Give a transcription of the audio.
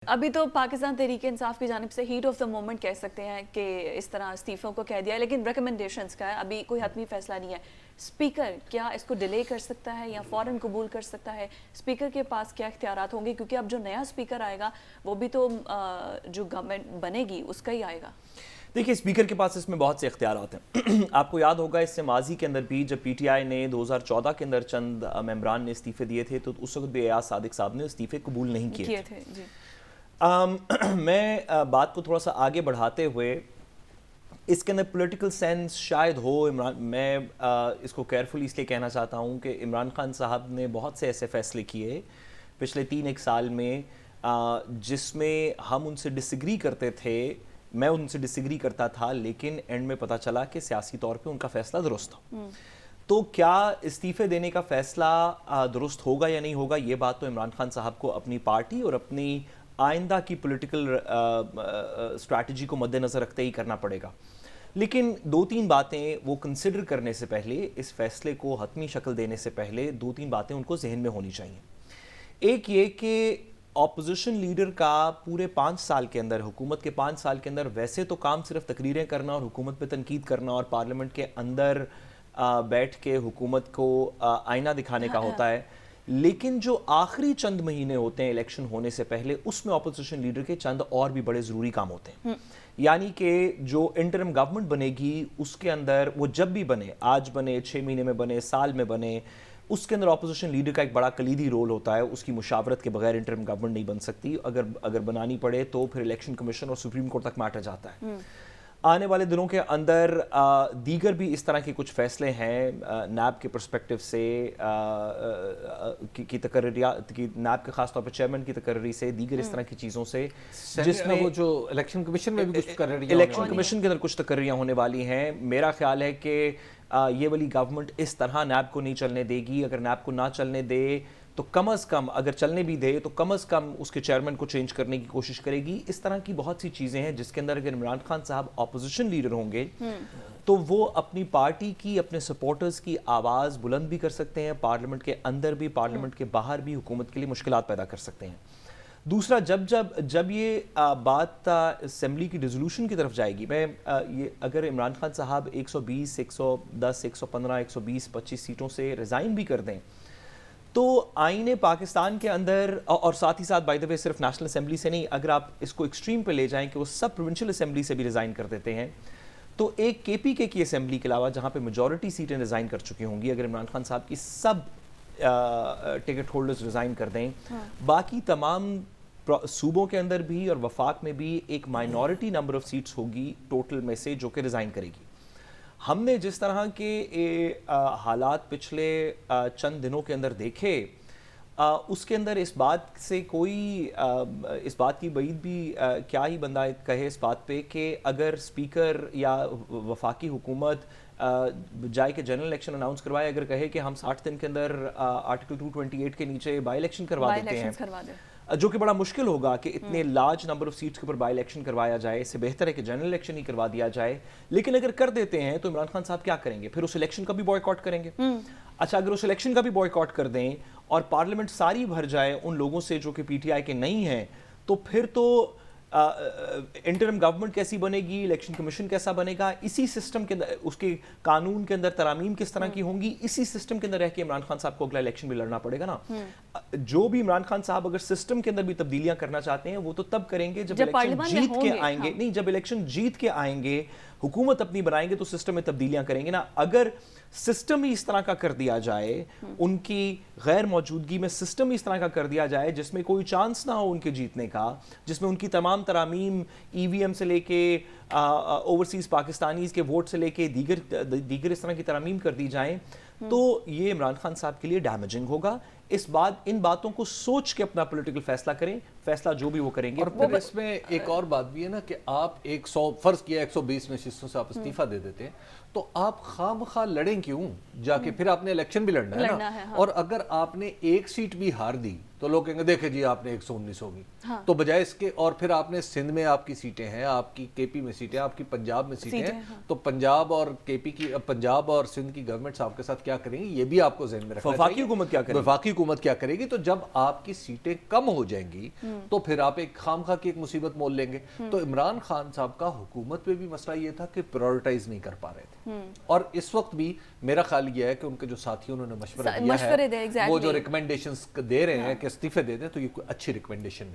ابھی تو پاکستان تحریک انصاف کی جانب سے ہیٹ آف دا مومنٹ کہہ سکتے ہیں کہ اس طرح استعفوں کو کہہ دیا ہے، لیکن ریکمنڈیشنز کا ہے، ابھی کوئی حتمی فیصلہ نہیں ہے. اسپیکر کیا اس کو ڈیلے کر سکتا ہے یا فوراً قبول کر سکتا ہے؟ اسپیکر کے پاس کیا اختیارات ہوں گے؟ کیونکہ اب جو نیا اسپیکر آئے گا وہ بھی تو جو گورنمنٹ بنے گی اس کا ہی آئے گا. دیکھیے اسپیکر کے پاس اس میں بہت سے اختیارات ہیں. آپ کو یاد ہوگا اس سے ماضی کے اندر بھی جب پی ٹی آئی نے 2014 کے اندر چند ممبران نے استعفے دیے تھے تو اس وقت بھی ایاز صادق صاحب نے استعفے قبول نہیں کیے تھے. جی میں بات کو تھوڑا سا آگے بڑھاتے ہوئے اس کے اندر پولیٹیکل سینس شاید ہو. میں اس کو کیئرفلی اس لیے کہنا چاہتا ہوں کہ عمران خان صاحب نے بہت سے ایسے فیصلے کیے پچھلے 3-1 سال میں جس میں ہم ان سے ڈس ایگری کرتے تھے، میں ان سے ڈس ایگری کرتا تھا، لیکن اینڈ میں پتہ چلا کہ سیاسی طور پہ ان کا فیصلہ درست تھا. تو کیا استعفے دینے کا فیصلہ درست ہوگا یا نہیں ہوگا، یہ بات تو عمران خان صاحب کو اپنی پارٹی اور اپنی آئندہ کی پولیٹیکل اسٹریٹجی کو مد نظر رکھتے ہی کرنا پڑے گا. لیکن 2-3 باتیں وہ کنسیڈر کرنے سے پہلے، اس فیصلے کو حتمی شکل دینے سے پہلے 2-3 باتیں ان کو ذہن میں ہونی چاہیے. ایک یہ کہ اپوزیشن لیڈر کا پورے 5 سال کے اندر، حکومت کے 5 سال کے اندر ویسے تو کام صرف تقریریں کرنا اور حکومت پہ تنقید کرنا اور پارلیمنٹ کے اندر بیٹھ کے حکومت کو آئینہ دکھانے کا ہوتا ہے، لیکن جو آخری چند مہینے ہوتے ہیں الیکشن ہونے سے پہلے اس میں اپوزیشن لیڈر کے چند اور بھی بڑے ضروری کام ہوتے ہیں. یعنی کہ جو انٹرم گورنمنٹ بنے گی اس کے اندر وہ جب بھی بنے، آج بنے، 6 مہینے میں بنے، سال میں بنے، اس کے اندر اپوزیشن لیڈر کا ایک بڑا کلیدی رول ہوتا ہے. اس کی مشاورت کے بغیر انٹرم گورنمنٹ نہیں بن سکتی. اگر بنانی پڑے تو پھر الیکشن کمیشن اور سپریم کورٹ تک میٹر جاتا ہے. آنے والے دنوں کے اندر دیگر بھی اس طرح کے کچھ فیصلے ہیں نیب کے پرسپیکٹو سے کی تقرریات کی، نیب کے خاص طور پہ چیئرمین کی تقرری سے، دیگر اس طرح کی چیزوں سے، جس میں وہ جو الیکشن کمیشن میں بھی کچھ تقرریاں، الیکشن کمیشن کے اندر کچھ تقرریاں ہونے والی ہیں. میرا خیال ہے کہ یہ والی گورنمنٹ اس طرح نیب کو نہیں چلنے دے گی. اگر نیب کو نہ چلنے دے تو کم از کم، اگر چلنے بھی دے تو کم از کم اس کے چیئرمین کو چینج کرنے کی کوشش کرے گی. اس طرح کی بہت سی چیزیں ہیں جس کے اندر اگر عمران خان صاحب اپوزیشن لیڈر ہوں گے تو وہ اپنی پارٹی کی، اپنے سپورٹرز کی آواز بلند بھی کر سکتے ہیں، پارلیمنٹ کے اندر بھی، پارلیمنٹ کے باہر بھی حکومت کے لیے مشکلات پیدا کر سکتے ہیں. دوسرا، جب یہ بات اسمبلی کی ریزولوشن کی طرف جائے گی، اگر عمران خان صاحب 120، 110، 115، 120، 25 سیٹوں سے ریزائن بھی کر دیں تو آئین پاکستان کے اندر، اور ساتھ ہی ساتھ بائی دا وے صرف نیشنل اسمبلی سے نہیں، اگر آپ اس کو ایکسٹریم پہ لے جائیں کہ وہ سب پروونشل اسمبلی سے بھی ریزائن کر دیتے ہیں تو ایک کے پی کے کی اسمبلی کے علاوہ جہاں پہ میجورٹی سیٹیں ریزائن کر چکی ہوں گی، اگر عمران خان صاحب کی سب ٹکٹ ہولڈرز ریزائن کر دیں، باقی تمام صوبوں کے اندر بھی اور وفاق میں بھی ایک مائنورٹی نمبر آف سیٹس ہوگی ٹوٹل میں سے جو کہ ریزائن کرے گی. ہم نے جس طرح کے حالات پچھلے چند دنوں کے اندر دیکھے، اس کے اندر اس بات سے کوئی اس بات کی بعید بھی کیا ہی بندہ کہے اس بات پہ کہ اگر اسپیکر یا وفاقی حکومت جائے کہ جنرل الیکشن اناؤنس کروائے، اگر کہے کہ ہم 60 دن کے اندر آرٹیکل 228 کے نیچے بائی الیکشن کروا دیتے ہیں، جو کہ بڑا مشکل ہوگا کہ اتنے لارج نمبر آف سیٹس کے اوپر بائی الیکشن کروایا جائے. اس سے بہتر ہے کہ جنرل الیکشن ہی کروا دیا جائے. لیکن اگر کر دیتے ہیں تو عمران خان صاحب کیا کریں گے؟ پھر اس الیکشن کا بھی بوائیکاٹ کریں گے. اچھا، اگر اس الیکشن کا بھی بوائیکاٹ کر دیں اور پارلیمنٹ ساری بھر جائے ان لوگوں سے جو کہ پی ٹی آئی کے نہیں ہیں، تو پھر تو انٹرم گورنمنٹ کیسی بنے گی، الیکشن کمیشن کیسا بنے گا، اسی سسٹم کے اندر اس کے قانون کے اندر ترامیم کس طرح کی ہوں گی، اسی سسٹم کے اندر رہ کے عمران خان صاحب کو اگلا الیکشن بھی لڑنا پڑے گا نا. جو بھی عمران خان صاحب اگر سسٹم کے اندر بھی تبدیلیاں کرنا چاہتے ہیں وہ تو تب کریں گے جب الیکشن جیت کے آئیں گے. نہیں، جب الیکشن جیت کے آئیں گے، حکومت اپنی بنائیں گے تو سسٹم میں تبدیلیاں کریں گے نا. اگر سسٹم ہی اس طرح کا کر دیا جائے، ان کی غیر موجودگی میں سسٹم ہی اس طرح کا کر دیا جائے جس میں کوئی چانس نہ ہو ان کے جیتنے کا، جس میں ان کی تمام ترامیم ای وی ایم سے لے کے اوورسیز پاکستانیز کے ووٹ سے لے کے دیگر اس طرح کی ترامیم کر دی جائیں، تو یہ عمران خان صاحب کے لیے ڈیمیجنگ ہوگا. ان باتوں کو سوچ کے اپنا پولیٹیکل فیصلہ کریں، فیصلہ جو بھی وہ کریں گے. اور پھر اس میں ایک اور بات بھی ہے نا کہ آپ 100 فرض کیا 120 نشستوں سے آپ استعفیٰ دے دیتے ہیں تو آپ خواہ مخواہ لڑیں کیوں جا کے؟ پھر آپ نے الیکشن بھی لڑنا ہے نا. اور اگر آپ نے ایک سیٹ بھی ہار دی تو لوگ کہیں گے دیکھیں جی آپ نے 119 ہوگی، تو بجائے اس کے، اور پھر آپ نے سندھ میں آپ کی سیٹیں ہیں، آپ کی کے پی میں سیٹیں، آپ کی پنجاب میں سیٹیں ہیں، تو پنجاب اور کے پی کی، پنجاب اور سندھ کی گورنمنٹس آپ کے ساتھ کیا کریں گی یہ بھی آپ کو ذہن میں رکھنا چاہیے. وفاقی حکومت کیا کرے گی؟ وفاقی حکومت کیا کرے گی, تو جب آپ کی سیٹیں کم ہو جائیں گی تو پھر آپ ایک خام خواہ کی ایک مصیبت مول لیں گے. تو عمران خان صاحب کا حکومت پہ بھی مسئلہ یہ تھا کہ پرائورٹائز نہیں کر پا رہے تھے, اور اس وقت بھی میرا خیال یہ ہے کہ ان کے جو ساتھی انہوں نے مشورہ دیا ہے, وہ جو ریکمنڈیشنز دے رہے ہیں کہ استعفے دے دیں, تو یہ کوئی اچھی ریکمنڈیشن نہیں.